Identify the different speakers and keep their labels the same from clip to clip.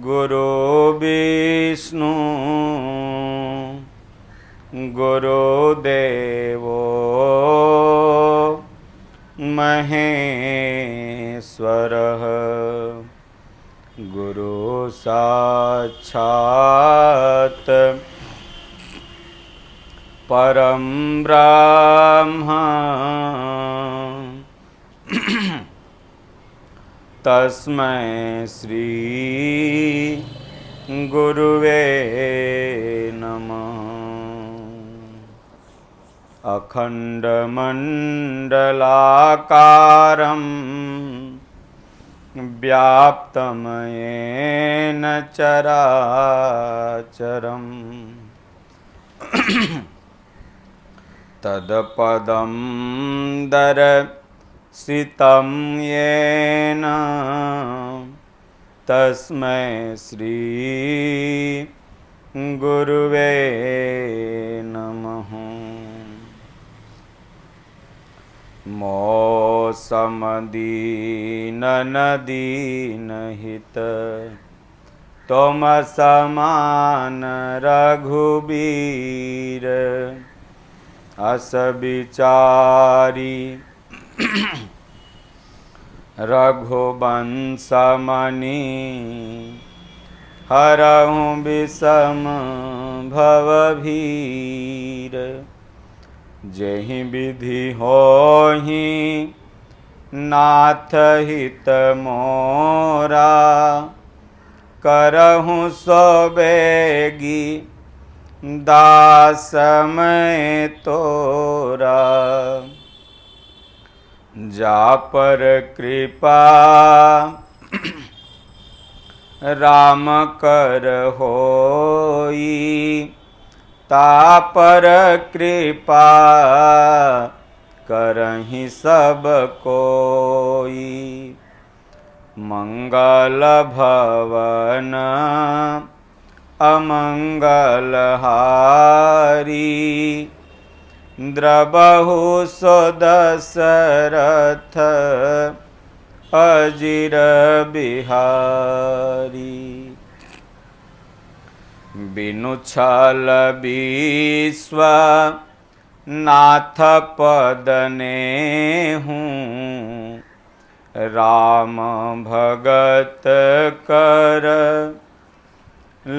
Speaker 1: गुरु विष्णु गुरुदेवो महेश्वरः गुरु साक्षात् परं ब्रह्म तस्मै श्री गुरुवे नमः। अखण्डमण्डलाकारं व्याप्तं येन चराचरं तत्पदं दर्शितं येन तस्मै श्री गुरुवे नमः। मोसमदीननदीनहित तुम समान रघुबीर अस विचारी रघुवंशमणि हरहु विषम भवभीर जेहि विधि होहि नाथ हित मोरा करहु सो बेगी दास मैं तोरा जा पर कृपा राम कर होई ता पर कृपा करहि सब कोई मंगल भवन अमंगल हारी द्रबहु सो दशरथ अजिर बिहारी बिनु छल विश्व नाथ पद नेहु राम भगत कर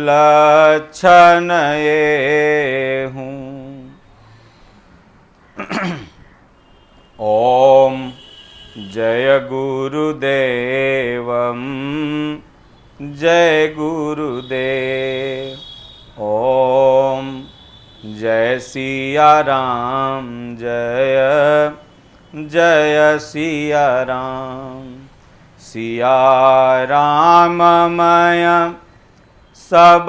Speaker 1: लक्षण एहु। ओम जय गुरुदेवं जय गुरुदेव। ओम जय सिया राम जय जय सिया राम। सिया राम मय सब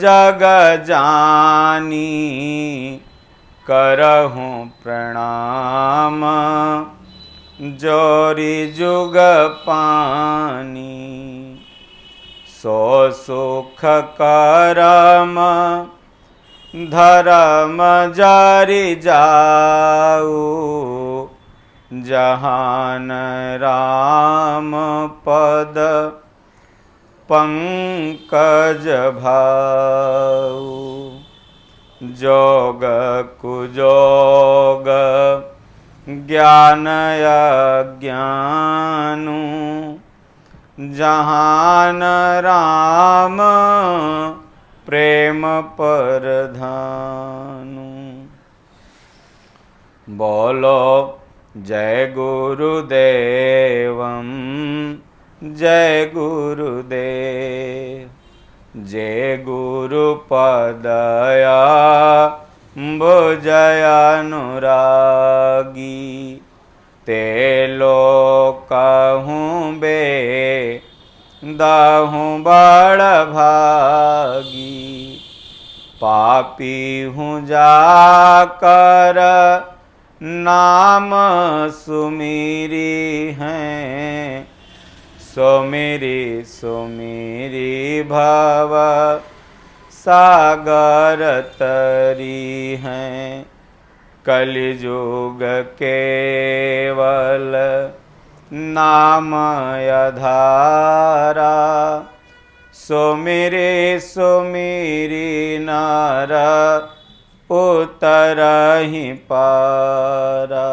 Speaker 1: जग जानी करहूँ प्रणाम जोरी जुग पानी। सो सुख करम धर्म जारी जाऊ जहान राम पद पंकज भाऊ। जोग कुजोग ज्ञान अज्ञानु जहान राम प्रेम परधानु। बोलो जय गुरुदेवं जय गुरुदेव। जय गुरुपदया भुजय अनुरागी ते लोकहूँ बे दाहूँ बड़ भागी। पापी हूँ जाकर नाम सुमिरी हैं सुमिरी भव सागर तरी हैं। कलिजुग केवल नामयधारा। सुमिरे सुमिरि नर उतरहि पारा।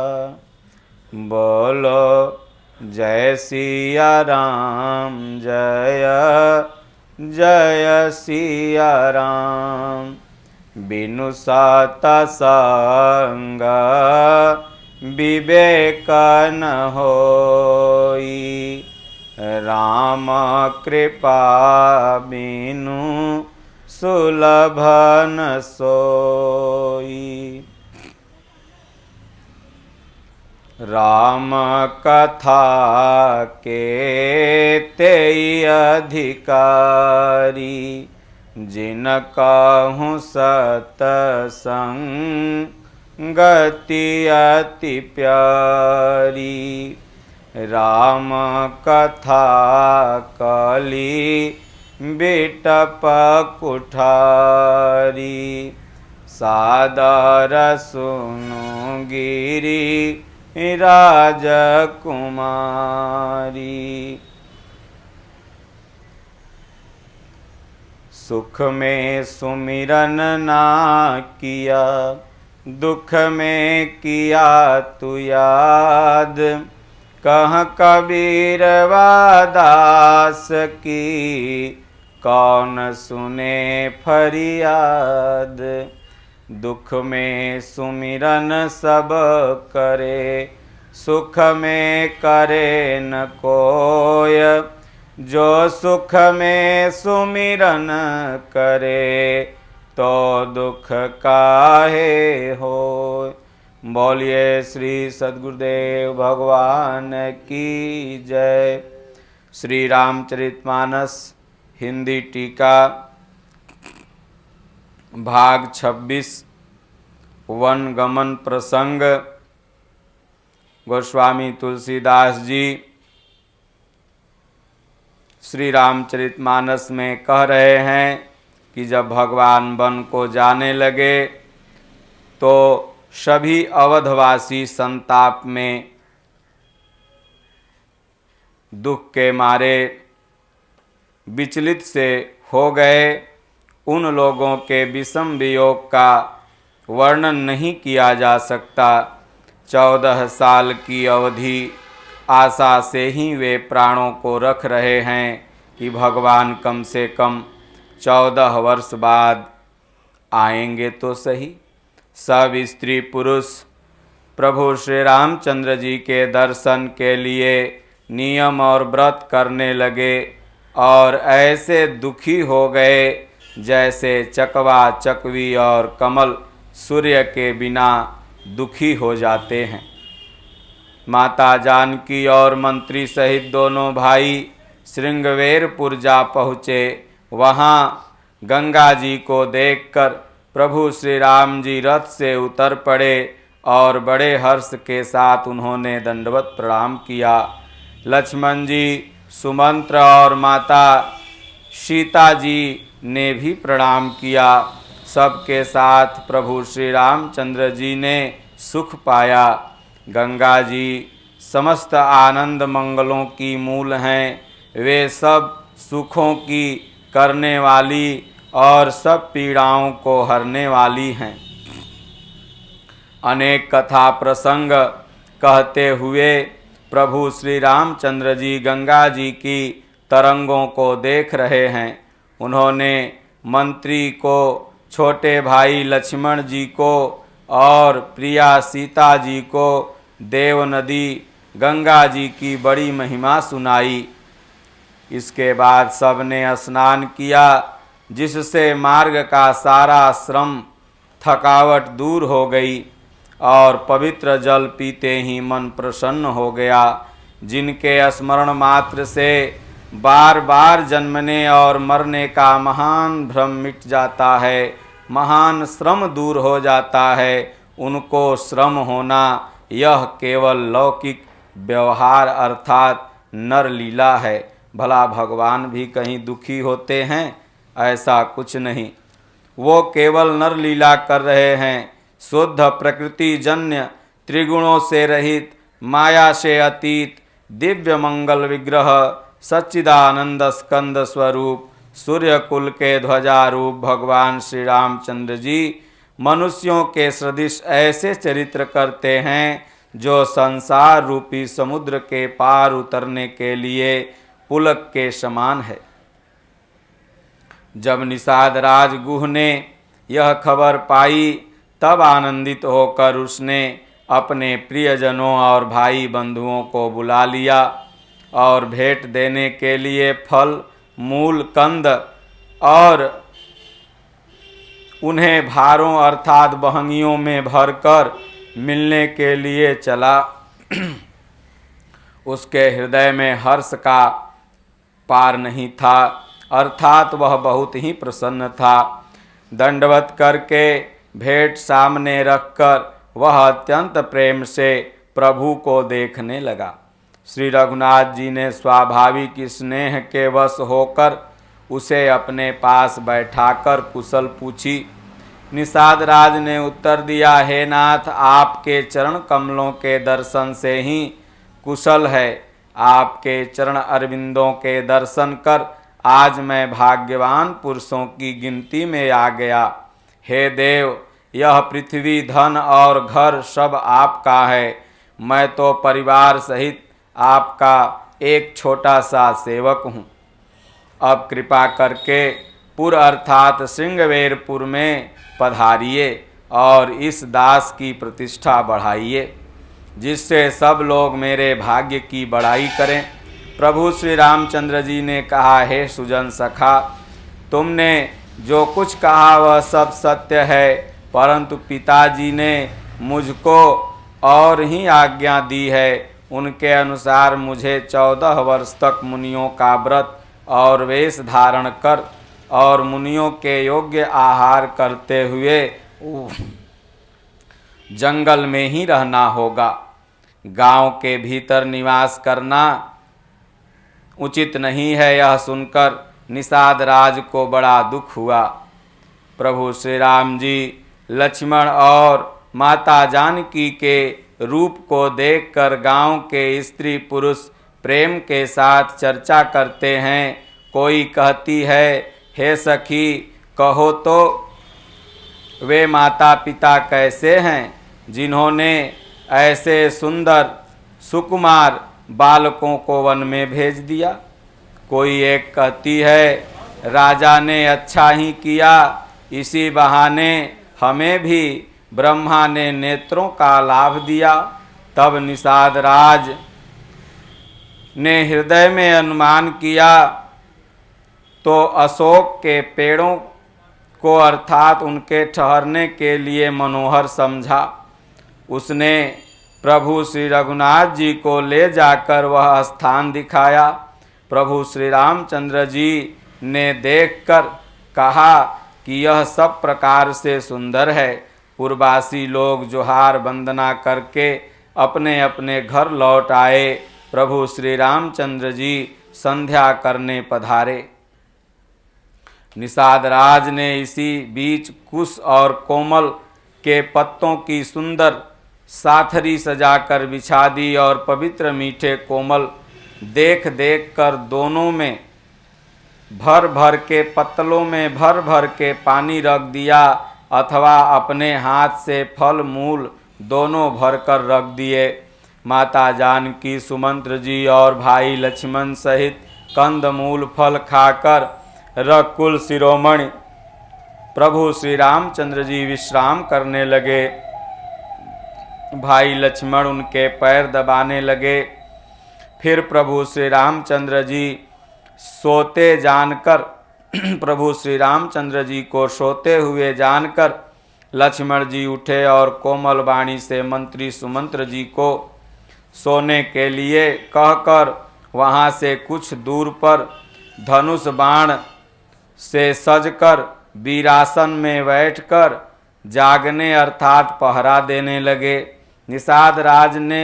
Speaker 1: बोलो जय सिया राम, जय जय सिया राम। बिनु सतसंग विवेक न होई, राम कृपा बिनु सुलभ न सोई। राम कथा के तेई अधिकारी, जिन कहूँ सतसंगति अति प्यारी। राम कथा कली बिटप कुठारी, सादर सुनु गिरी राजकुमारी। सुख में सुमिरन ना किया, दुख में किया तू याद। कह कबीरवा दास की, कौन सुने फरियाद। दुख में सुमिरन सब करे, सुख में करे न कोय। जो सुख में सुमिरन करे, तो दुख काहे होय। बोलिए श्री सद्गुरुदेव भगवान की जय। श्री रामचरितमानस हिंदी टीका भाग 26 वन गमन प्रसंग। गोस्वामी तुलसीदास जी श्री रामचरितमानस में कह रहे हैं कि जब भगवान वन को जाने लगे तो सभी अवधवासी संताप में दुख के मारे विचलित से हो गए। उन लोगों के विषम वियोग का वर्णन नहीं किया जा सकता। 14 साल की अवधि आशा से ही वे प्राणों को रख रहे हैं कि भगवान कम से कम 14 वर्ष बाद आएंगे तो सही। सब स्त्री पुरुष प्रभु श्री रामचंद्र जी के दर्शन के लिए नियम और व्रत करने लगे और ऐसे दुखी हो गए जैसे चकवा चकवी और कमल सूर्य के बिना दुखी हो जाते हैं। माता जानकी और मंत्री सहित दोनों भाई श्रृंगवेरपुर जा पहुँचे। वहाँ गंगा जी को देखकर प्रभु श्री राम जी रथ से उतर पड़े और बड़े हर्ष के साथ उन्होंने दंडवत प्रणाम किया। लक्ष्मण जी, सुमंत्र और माता सीता जी ने भी प्रणाम किया। सबके साथ प्रभु श्री रामचंद्र जी ने सुख पाया। गंगा जी समस्त आनंद मंगलों की मूल हैं। वे सब सुखों की करने वाली और सब पीड़ाओं को हरने वाली हैं। अनेक कथा प्रसंग कहते हुए प्रभु श्री रामचंद्र जी गंगा जी की तरंगों को देख रहे हैं। उन्होंने मंत्री को, छोटे भाई लक्ष्मण जी को और प्रिया सीता जी को देव नदी गंगा जी की बड़ी महिमा सुनाई। इसके बाद सबने स्नान किया, जिससे मार्ग का सारा श्रम थकावट दूर हो गई और पवित्र जल पीते ही मन प्रसन्न हो गया। जिनके स्मरण मात्र से बार बार जन्मने और मरने का महान भ्रम मिट जाता है, महान श्रम दूर हो जाता है, उनको श्रम होना यह केवल लौकिक व्यवहार अर्थात नर लीला है। भला भगवान भी कहीं दुखी होते हैं? ऐसा कुछ नहीं। वो केवल नर लीला कर रहे हैं। शुद्ध प्रकृति जन्य त्रिगुणों से रहित, माया से अतीत, दिव्य मंगल विग्रह सच्चिदानंद स्कंद स्वरूप सूर्य कुल के ध्वजारूप भगवान श्री रामचंद्र जी मनुष्यों के सदृश ऐसे चरित्र करते हैं जो संसार रूपी समुद्र के पार उतरने के लिए पुलक के समान है। जब निषाद राज गुह ने यह खबर पाई तब आनंदित होकर उसने अपने प्रियजनों और भाई बंधुओं को बुला लिया और भेंट देने के लिए फल मूल कंद और उन्हें भारों अर्थात बहंगियों में भरकर मिलने के लिए चला। उसके हृदय में हर्ष का पार नहीं था, अर्थात वह बहुत ही प्रसन्न था। दंडवत करके भेंट सामने रखकर वह अत्यंत प्रेम से प्रभु को देखने लगा। श्री रघुनाथ जी ने स्वाभाविक स्नेह के वश होकर उसे अपने पास बैठाकर कुशल पूछी। निषाद राज ने उत्तर दिया, हे नाथ, आपके चरण कमलों के दर्शन से ही कुशल है। आपके चरण अरविंदों के दर्शन कर आज मैं भाग्यवान पुरुषों की गिनती में आ गया। हे देव, यह पृथ्वी, धन और घर सब आपका है। मैं तो परिवार सहित आपका एक छोटा सा सेवक हूँ। अब कृपा करके पुर अर्थात श्रृंगवेरपुर में पधारिए और इस दास की प्रतिष्ठा बढ़ाइए, जिससे सब लोग मेरे भाग्य की बड़ाई करें। प्रभु श्री रामचंद्र जी ने कहा, हे सुजन सखा, तुमने जो कुछ कहा वह सब सत्य है, परंतु पिताजी ने मुझको और ही आज्ञा दी है। उनके अनुसार मुझे 14 वर्ष तक मुनियों का व्रत और वेश धारण कर और मुनियों के योग्य आहार करते हुए जंगल में ही रहना होगा। गांव के भीतर निवास करना उचित नहीं है। यह सुनकर निषाद राज को बड़ा दुख हुआ। प्रभु श्री राम जी लक्ष्मण और माता जानकी के रूप को देखकर गांव के स्त्री पुरुष प्रेम के साथ चर्चा करते हैं। कोई कहती है, हे सखी, कहो तो वे माता पिता कैसे हैं जिन्होंने ऐसे सुंदर सुकुमार बालकों को वन में भेज दिया। कोई एक कहती है, राजा ने अच्छा ही किया, इसी बहाने हमें भी ब्रह्मा ने नेत्रों का लाभ दिया। तब निषाद राज ने हृदय में अनुमान किया तो अशोक के पेड़ों को अर्थात उनके ठहरने के लिए मनोहर समझा। उसने प्रभु श्री रघुनाथ जी को ले जाकर वह स्थान दिखाया। प्रभु श्री रामचंद्र जी ने देखकर कहा कि यह सब प्रकार से सुंदर है। पूर्ववासी लोग जोहार वंदना करके अपने अपने घर लौट आए। प्रभु श्री रामचंद्र जी संध्या करने पधारे। निषाद राज ने इसी बीच कुश और कोमल के पत्तों की सुंदर साथरी सजाकर बिछा दी और पवित्र मीठे कोमल देख देख कर दोनों में भर भर के पत्तलों में भर भर के पानी रख दिया अथवा अपने हाथ से फल मूल दोनों भरकर रख दिए। माता जानकी, सुमंत्र जी और भाई लक्ष्मण सहित कंद मूल फल खाकर रकुल शिरोमणि प्रभु श्री रामचंद्र जी विश्राम करने लगे। भाई लक्ष्मण उनके पैर दबाने लगे। फिर प्रभु श्री रामचंद्र जी सोते जानकर प्रभु श्री रामचंद्र जी को सोते हुए जानकर लक्ष्मण जी उठे और कोमल वाणी से मंत्री सुमंत्र जी को सोने के लिए कहकर वहाँ से कुछ दूर पर धनुष बाण से सजकर वीरासन में बैठकर जागने अर्थात पहरा देने लगे। निषाद राज ने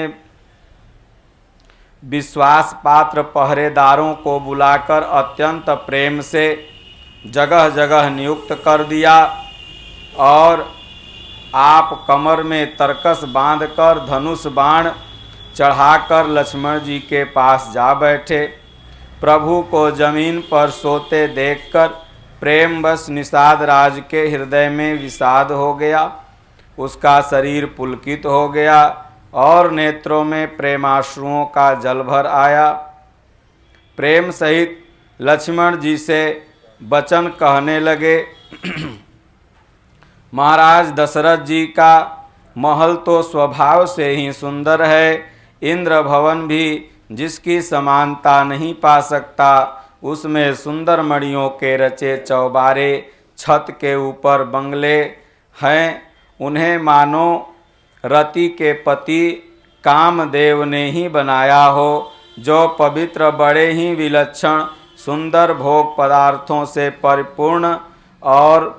Speaker 1: विश्वास पात्र पहरेदारों को बुलाकर अत्यंत प्रेम से जगह जगह नियुक्त कर दिया और आप कमर में तरकस बांधकर धनुष बाण चढ़ाकर लक्ष्मण जी के पास जा बैठे। प्रभु को जमीन पर सोते देखकर प्रेमवश निषाद राज के हृदय में विषाद हो गया। उसका शरीर पुलकित हो गया और नेत्रों में प्रेमाश्रुओं का जल भर आया। प्रेम सहित लक्ष्मण जी से वचन कहने लगे, महाराज दशरथ जी का महल तो स्वभाव से ही सुंदर है, इंद्र भवन भी जिसकी समानता नहीं पा सकता। उसमें सुंदर मणियों के रचे चौबारे, छत के ऊपर बंगले हैं। उन्हें मानो रति के पति कामदेव ने ही बनाया हो, जो पवित्र बड़े ही विलक्षण सुंदर भोग पदार्थों से परिपूर्ण और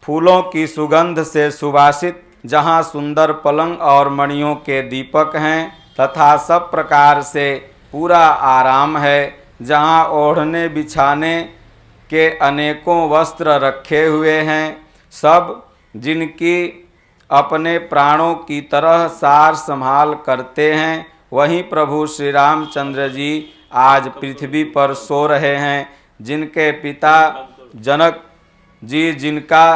Speaker 1: फूलों की सुगंध से सुवासित, जहाँ सुंदर पलंग और मणियों के दीपक हैं तथा सब प्रकार से पूरा आराम है, जहाँ ओढ़ने बिछाने के अनेकों वस्त्र रखे हुए हैं, सब जिनकी अपने प्राणों की तरह सार संभाल करते हैं, वहीं प्रभु श्री रामचंद्र जी आज पृथ्वी पर सो रहे हैं। जिनके पिता जनक जी, जिनका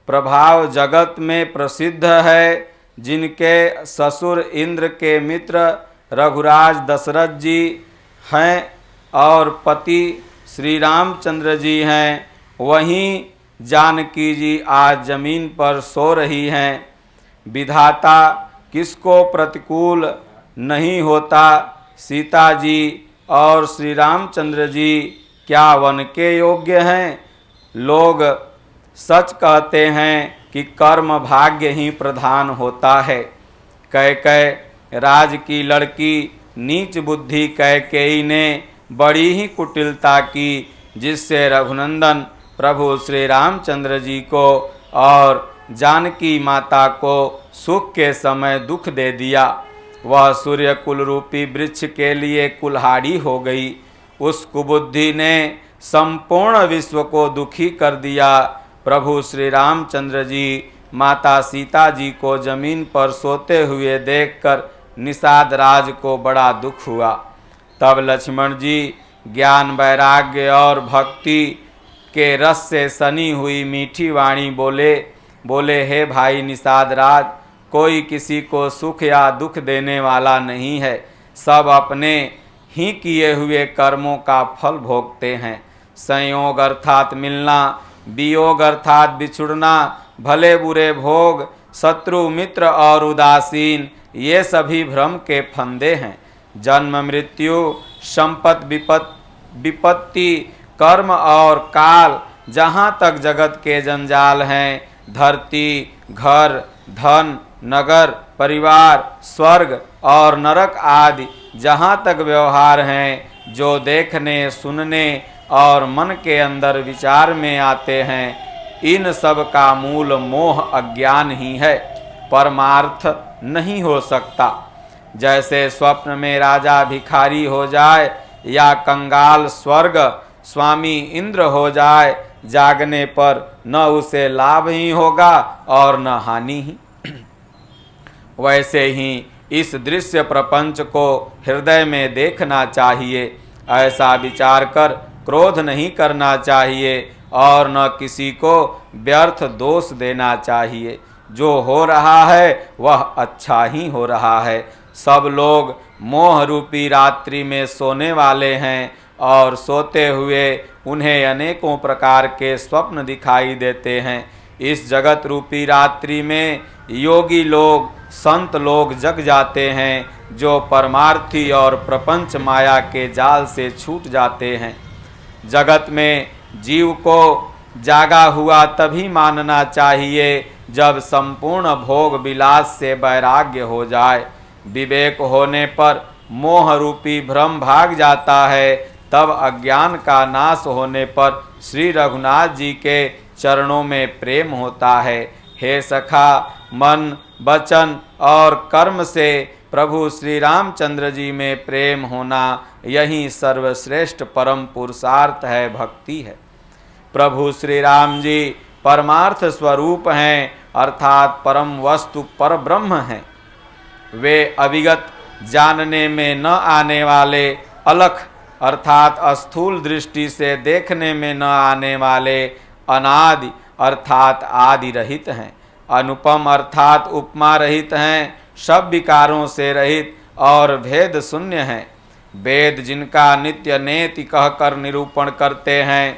Speaker 1: प्रभाव जगत में प्रसिद्ध है, जिनके ससुर इंद्र के मित्र रघुराज दशरथ जी हैं और पति श्री रामचंद्र जी हैं, वहीं जानकी जी आज जमीन पर सो रही हैं। विधाता किसको प्रतिकूल नहीं होता। सीता जी और श्री रामचंद्र जी क्या वन के योग्य हैं। लोग सच कहते हैं कि कर्म भाग्य ही प्रधान होता है। कैकेयी राज की लड़की नीच बुद्धि कैकेयी ने बड़ी ही कुटिलता की, जिससे रघुनंदन प्रभु श्री रामचंद्र जी को और जानकी माता को सुख के समय दुख दे दिया। वह सूर्य कुल रूपी वृक्ष के लिए कुल्हाड़ी हो गई। उस कुबुद्धि ने संपूर्ण विश्व को दुखी कर दिया। प्रभु श्री रामचंद्र जी माता सीता जी को जमीन पर सोते हुए देखकर निषाद राज को बड़ा दुख हुआ। तब लक्ष्मण जी ज्ञान वैराग्य और भक्ति के रस से सनी हुई मीठी वाणी बोले, हे भाई निषाद राज, कोई किसी को सुख या दुख देने वाला नहीं है। सब अपने ही किए हुए कर्मों का फल भोगते हैं। संयोग अर्थात मिलना, वियोग अर्थात बिछुड़ना, भले बुरे भोग, शत्रु मित्र और उदासीन, ये सभी भ्रम के फंदे हैं। जन्म मृत्यु, संपत्ति विपत्ति, कर्म और काल, जहाँ तक जगत के जंजाल हैं, धरती, घर, धन, नगर, परिवार, स्वर्ग और नरक आदि जहाँ तक व्यवहार हैं, जो देखने सुनने और मन के अंदर विचार में आते हैं, इन सब का मूल मोह अज्ञान ही है, परमार्थ नहीं हो सकता। जैसे स्वप्न में राजा भिखारी हो जाए या कंगाल स्वर्ग स्वामी इंद्र हो जाए, जागने पर न उसे लाभ ही होगा और न हानि ही। वैसे ही इस दृश्य प्रपंच को हृदय में देखना चाहिए। ऐसा विचार कर क्रोध नहीं करना चाहिए और न किसी को व्यर्थ दोष देना चाहिए। जो हो रहा है वह अच्छा ही हो रहा है। सब लोग मोह रूपी रात्रि में सोने वाले हैं और सोते हुए उन्हें अनेकों प्रकार के स्वप्न दिखाई देते हैं। इस जगत रूपी रात्रि में योगी लोग, संत लोग जग जाते हैं, जो परमार्थी और प्रपंच माया के जाल से छूट जाते हैं। जगत में जीव को जागा हुआ तभी मानना चाहिए जब संपूर्ण भोग विलास से वैराग्य हो जाए। विवेक होने पर मोह रूपी भ्रम भाग जाता है। तब अज्ञान का नाश होने पर श्री रघुनाथ जी के चरणों में प्रेम होता है। हे सखा, मन, वचन और कर्म से प्रभु श्री रामचंद्र जी में प्रेम होना, यही सर्वश्रेष्ठ परम पुरुषार्थ है, भक्ति है। प्रभु श्री राम जी परमार्थ स्वरूप हैं, अर्थात परम वस्तु पर ब्रह्म हैं। वे अविगत जानने में न आने वाले, अलख अर्थात स्थूल दृष्टि से देखने में न आने वाले, अनादि अर्थात आदि रहित हैं, अनुपम अर्थात उपमा रहित हैं, सब विकारों से रहित और भेद शून्य हैं। वेद जिनका नित्य नेति कहकर निरूपण करते हैं,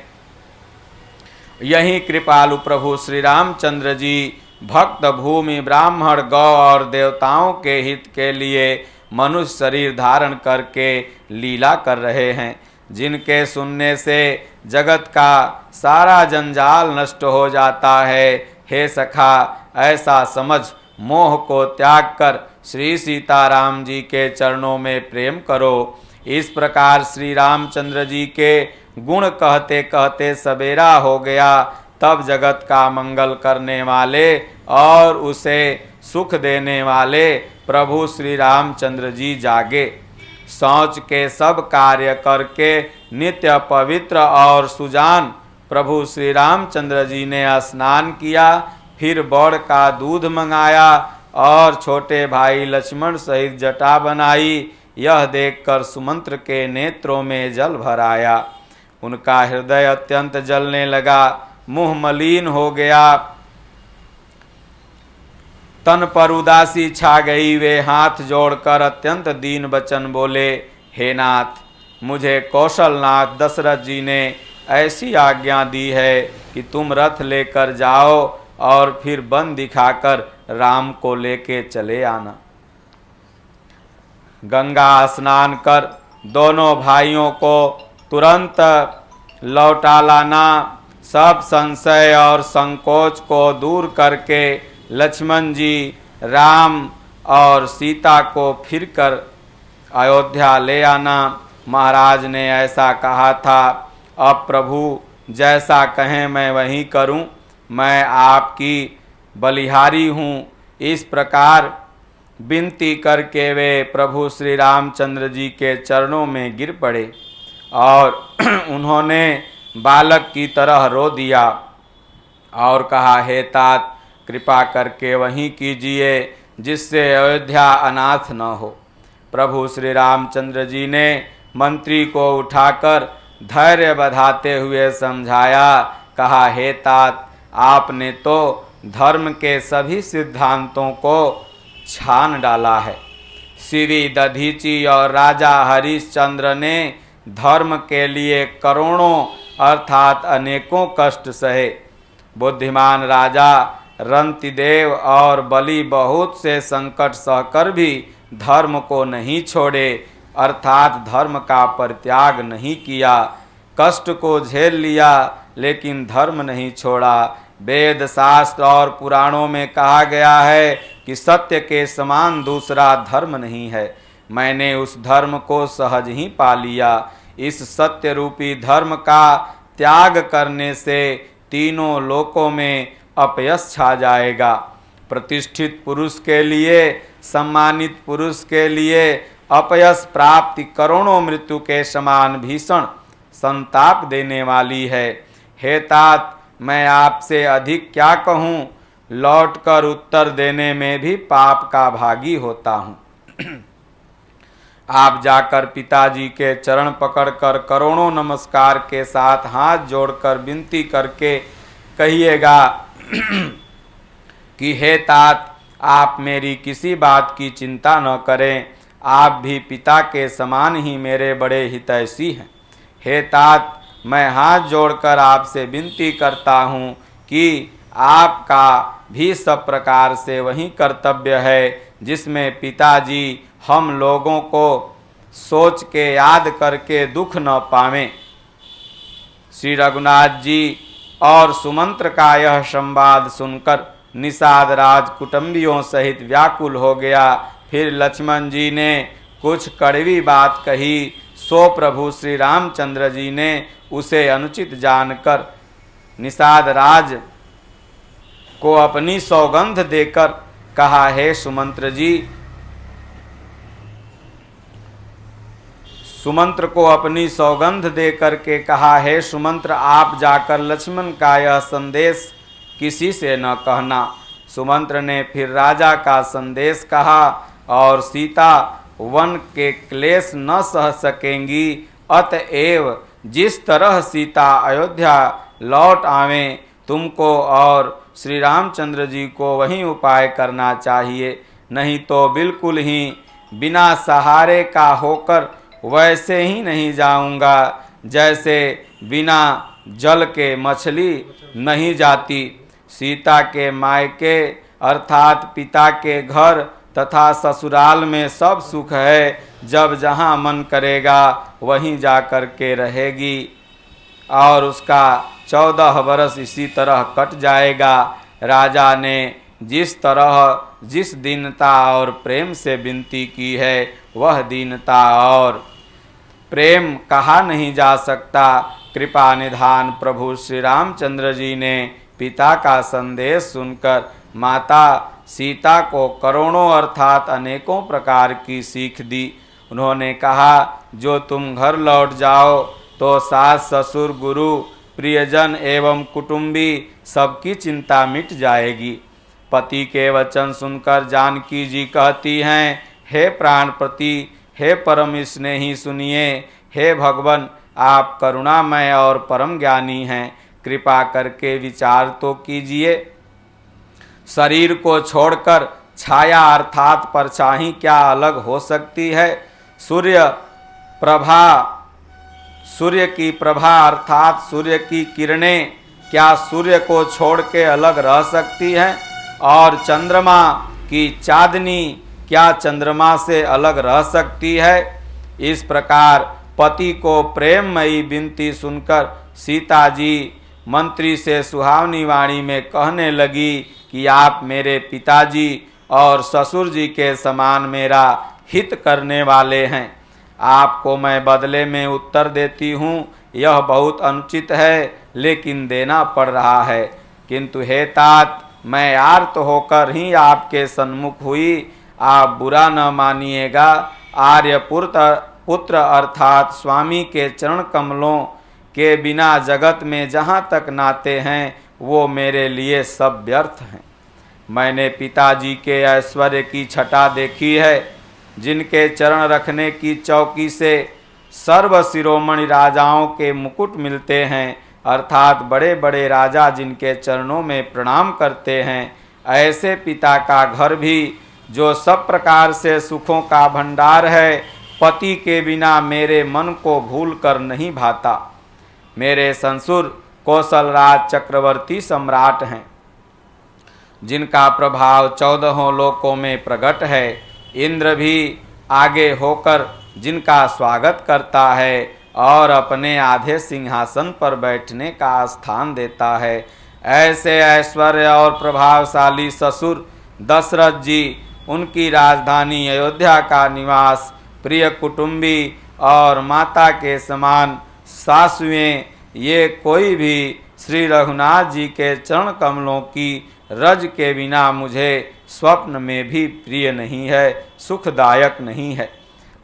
Speaker 1: यही कृपालु प्रभु श्री रामचंद्र जी भक्त, भूमि, ब्राह्मण, गौ और देवताओं के हित के लिए मनुष्य शरीर धारण करके लीला कर रहे हैं, जिनके सुनने से जगत का सारा जंजाल नष्ट हो जाता है। हे सखा, ऐसा समझ मोह को त्याग कर श्री सीताराम जी के चरणों में प्रेम करो। इस प्रकार श्री रामचंद्र जी के गुण कहते कहते सवेरा हो गया। तब जगत का मंगल करने वाले और उसे सुख देने वाले प्रभु श्री रामचंद्र जी जागे। शौच के सब कार्य करके नित्य पवित्र और सुजान प्रभु श्री रामचंद्र जी ने स्नान किया, फिर बड़ का दूध मंगाया और छोटे भाई लक्ष्मण सहित जटा बनाई। यह देखकर सुमंत्र के नेत्रों में जल भर आया। उनका हृदय अत्यंत जलने लगा, मुंह मलिन हो गया, तन पर उदासी छा गई। वे हाथ जोड़कर अत्यंत दीन वचन बोले, हे नाथ, मुझे कौशलनाथ दशरथ जी ने ऐसी आज्ञा दी है कि तुम रथ लेकर जाओ और फिर वन दिखाकर राम को लेके चले आना। गंगा स्नान कर दोनों भाइयों को तुरंत लौटा लाना। सब संशय और संकोच को दूर करके लक्ष्मण जी राम और सीता को फिर कर अयोध्या ले आना। महाराज ने ऐसा कहा था, अब प्रभु जैसा कहें मैं वही करूं, मैं आपकी बलिहारी हूं। इस प्रकार विनती करके वे प्रभु श्री रामचंद्र जी के चरणों में गिर पड़े और उन्होंने बालक की तरह रो दिया और कहा, हे तात, कृपा करके वहीं कीजिए जिससे अयोध्या अनाथ न हो। प्रभु श्री रामचंद्र जी ने मंत्री को उठाकर धैर्य बधाते हुए समझाया, कहा, हे तात, आपने तो धर्म के सभी सिद्धांतों को छान डाला है। श्री दधीची और राजा हरिश्चंद्र ने धर्म के लिए करोड़ों अर्थात अनेकों कष्ट सहे। बुद्धिमान राजा रंतिदेव और बलि बहुत से संकट सहकर भी धर्म को नहीं छोड़े, अर्थात धर्म का परित्याग नहीं किया। कष्ट को झेल लिया लेकिन धर्म नहीं छोड़ा। वेद शास्त्र और पुराणों में कहा गया है कि सत्य के समान दूसरा धर्म नहीं है। मैंने उस धर्म को सहज ही पा लिया। इस सत्य रूपी धर्म का त्याग करने से तीनों लोकों में अपयश छा जाएगा। प्रतिष्ठित पुरुष के लिए, सम्मानित पुरुष के लिए अपयश प्राप्ति करोड़ों मृत्यु के समान भीषण संताप देने वाली है। हे तात, मैं आपसे अधिक क्या कहूँ, लौटकर उत्तर देने में भी पाप का भागी होता हूँ। आप जाकर पिताजी के चरण पकड़कर करोड़ों नमस्कार के साथ हाथ जोड़कर विनती करके कहिएगा कि हे तात, आप मेरी किसी बात की चिंता न करें, आप भी पिता के समान ही मेरे बड़े हितैषी हैं। हे तात, मैं हाथ जोड़कर आपसे विनती करता हूँ कि आपका भी सब प्रकार से वही कर्तव्य है जिसमें पिताजी हम लोगों को सोच के याद करके दुख न पावें। श्री रघुनाथ जी और सुमंत्र का यह संवाद सुनकर निषाद राज कुटुंबियों सहित व्याकुल हो गया। फिर लक्ष्मण जी ने कुछ कड़वी बात कही, सो प्रभु श्री रामचंद्र जी ने उसे अनुचित जानकर निषाद राज को अपनी सौगंध देकर कहा, हे सुमंत्र जी, सुमंत्र को अपनी सौगंध देकर के कहा, हे सुमंत्र, आप जाकर लक्ष्मण का यह संदेश किसी से न कहना। सुमंत्र ने फिर राजा का संदेश कहा। और सीता वन के क्लेश न सह सकेंगी। अतएव जिस तरह सीता अयोध्या लौट आवें, तुमको और श्री रामचंद्र जी को वही उपाय करना चाहिए, नहीं तो बिल्कुल ही बिना सहारे का होकर वैसे ही नहीं जाऊंगा जैसे बिना जल के मछली नहीं जाती। सीता के मायके अर्थात पिता के घर तथा ससुराल में सब सुख है, जब जहाँ मन करेगा वहीं जा कर के रहेगी और उसका 14 बरस इसी तरह कट जाएगा। राजा ने जिस तरह जिस दीनता और प्रेम से विनती की है, वह दीनता और प्रेम कहा नहीं जा सकता। कृपा निधान प्रभु श्री रामचंद्र जी ने पिता का संदेश सुनकर माता सीता को करोड़ों अर्थात अनेकों प्रकार की सीख दी। उन्होंने कहा, जो तुम घर लौट जाओ तो सास ससुर गुरु प्रियजन एवं कुटुंबी सबकी चिंता मिट जाएगी। पति के वचन सुनकर जानकी जी कहती हैं, हे प्राणपति, हे परम स्नेही, सुनिए। हे भगवान, आप करुणामय और परम ज्ञानी हैं, कृपा करके विचार तो कीजिए। शरीर को छोड़कर छाया अर्थात परछाई क्या अलग हो सकती है? सूर्य की प्रभा अर्थात सूर्य की किरणें क्या सूर्य को छोड़ के अलग रह सकती हैं? और चंद्रमा की चांदनी क्या चंद्रमा से अलग रह सकती है? इस प्रकार पति को प्रेममयी विनती सुनकर सीता जी मंत्री से सुहावनी वाणी में कहने लगी कि आप मेरे पिताजी और ससुर जी के समान मेरा हित करने वाले हैं। आपको मैं बदले में उत्तर देती हूँ, यह बहुत अनुचित है, लेकिन देना पड़ रहा है। किंतु हे तात, मैं आर्त होकर ही आपके सन्मुख हुई, आप बुरा न मानिएगा। पुत्र अर्थात स्वामी के चरण कमलों के बिना जगत में जहाँ तक नाते हैं, वो मेरे लिए सब व्यर्थ हैं। मैंने पिताजी के ऐश्वर्य की छटा देखी है, जिनके चरण रखने की चौकी से सर्व शिरोमणि राजाओं के मुकुट मिलते हैं, अर्थात बड़े बड़े राजा जिनके चरणों में प्रणाम करते हैं। ऐसे पिता का घर भी, जो सब प्रकार से सुखों का भंडार है, पति के बिना मेरे मन को भूल कर नहीं भाता। मेरे ससुर कौशलराज चक्रवर्ती सम्राट हैं, जिनका प्रभाव 14 लोकों में प्रकट है। इंद्र भी आगे होकर जिनका स्वागत करता है और अपने आधे सिंहासन पर बैठने का स्थान देता है। ऐसे ऐश्वर्य और प्रभावशाली ससुर दशरथ जी, उनकी राजधानी अयोध्या का निवास, प्रिय कुटुंबी और माता के समान सासुएं, ये कोई भी श्री रघुनाथ जी के चरण कमलों की रज के बिना मुझे स्वप्न में भी प्रिय नहीं है, सुखदायक नहीं है।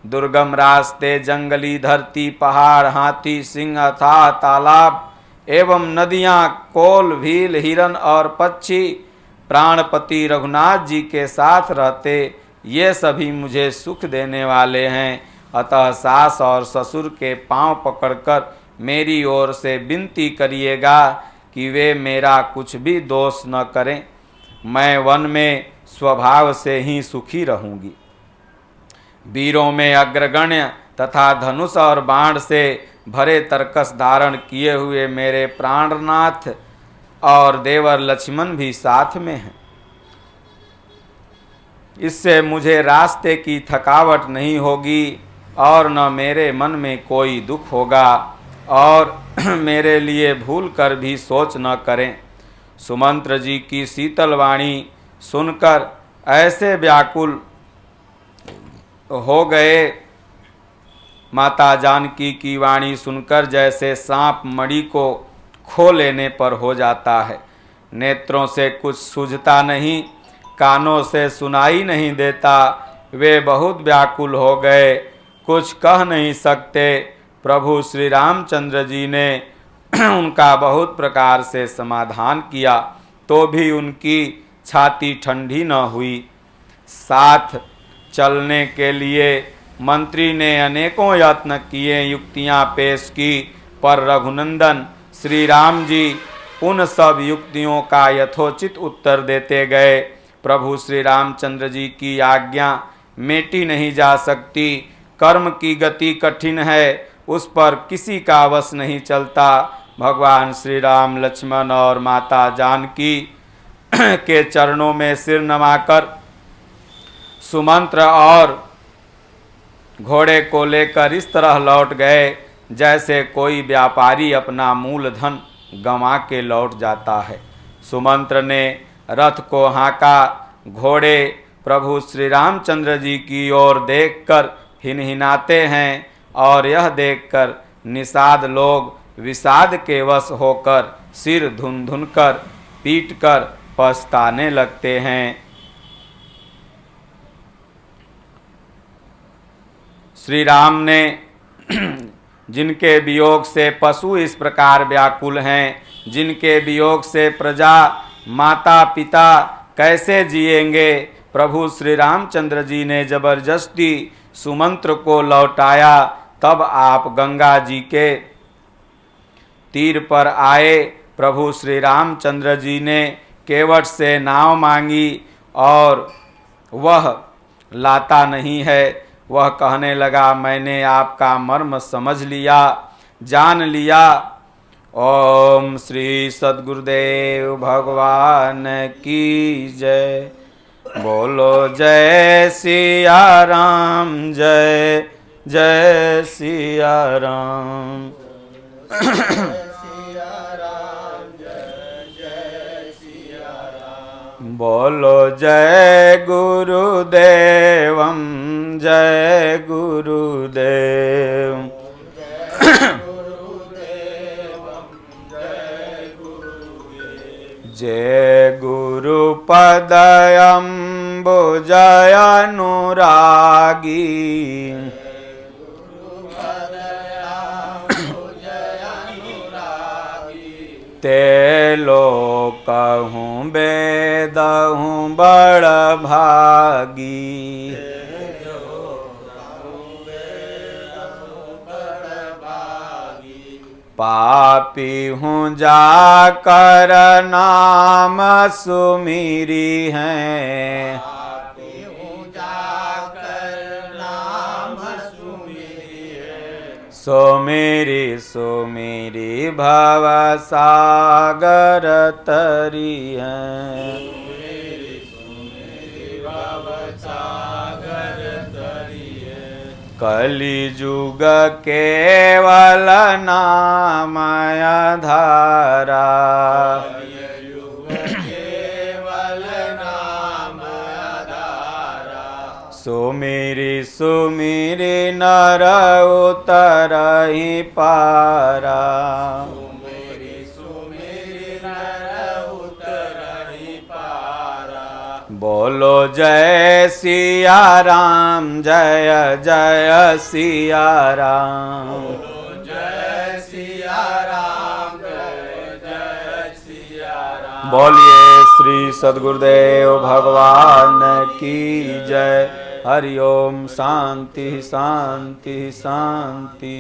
Speaker 1: दुर्गम रास्ते, जंगली धरती, पहाड़, हाथी, सिंह अथाह तालाब एवं नदियाँ, कोल, भील, हिरन और पक्षी प्राणपति रघुनाथ जी के साथ रहते, ये सभी मुझे सुख देने वाले हैं। अतः सास और ससुर के पांव पकड़कर मेरी ओर से विनती करिएगा कि वे मेरा कुछ भी दोष न करें। मैं वन में स्वभाव से ही सुखी रहूँगी। वीरों में अग्रगण्य तथा धनुष और बाण से भरे तरकस धारण किए हुए मेरे प्राणनाथ और देवर लक्ष्मण भी साथ में हैं। इससे मुझे रास्ते की थकावट नहीं होगी और न मेरे मन में कोई दुख होगा, और मेरे लिए भूल कर भी सोच न करें। सुमंत्र जी की शीतल वाणी सुनकर ऐसे व्याकुल हो गए, माता जानकी की वाणी सुनकर जैसे सांप मणि को खो लेने पर हो जाता है। नेत्रों से कुछ सूझता नहीं, कानों से सुनाई नहीं देता, वे बहुत व्याकुल हो गए, कुछ कह नहीं सकते। प्रभु श्री रामचंद्र जी ने उनका बहुत प्रकार से समाधान किया, तो भी उनकी छाती ठंडी न हुई। साथ चलने के लिए मंत्री ने अनेकों यत्न किए, युक्तियां पेश की, पर रघुनंदन श्री राम जी उन सब युक्तियों का यथोचित उत्तर देते गए। प्रभु श्री रामचंद्र जी की आज्ञा मेटी नहीं जा सकती। कर्म की गति कठिन है, उस पर किसी का वश नहीं चलता। भगवान श्री राम लक्ष्मण और माता जानकी के चरणों में सिर नमाकर सुमंत्र और घोड़े को लेकर इस तरह लौट गए जैसे कोई व्यापारी अपना मूलधन गंवा के लौट जाता है। सुमंत्र ने रथ को हाँका। घोड़े प्रभु श्री रामचंद्र जी की ओर देखकर हिनहिनाते हैं और यह देखकर निषाद लोग विषाद के वश होकर सिर धुन धुन कर पीट कर पछताने लगते हैं। श्री राम ने जिनके वियोग से पशु इस प्रकार व्याकुल हैं, जिनके वियोग से प्रजा माता पिता कैसे जिएंगे, प्रभु श्री रामचंद्र जी ने जबरदस्ती सुमंत्र को लौटाया। तब आप गंगा जी के तीर पर आए। प्रभु श्री रामचंद्र जी ने केवट से नाव मांगी और वह लाता नहीं है। वह कहने लगा, मैंने आपका मर्म समझ लिया, जान लिया। ओम श्री सद्गुरुदेव भगवान की जय। बोलो जय सिया राम, जय जय सिया राम। बोलो जय गुरुदेवम, जय गुरुदेव। जय गुरुपदयम्बुजय अनुरागी। ते लोकहूँ बेदहूँ बड़ भागी। पापी हूँ जाकर नाम सुमिरी हैं। सुमिरी सुमिरी भव सागर तरी हैं। कलि जुग केवल नामय धारा। सुमिरी सुमिरी नर उतरहि पारा। बोलो जय सिया राम, जय जय सिया राम। जय सिया राम, जय जय सिया राम। बोलिए श्री सद्गुरुदेव भगवान की जय। हरि ओम। शांति शांति शांति।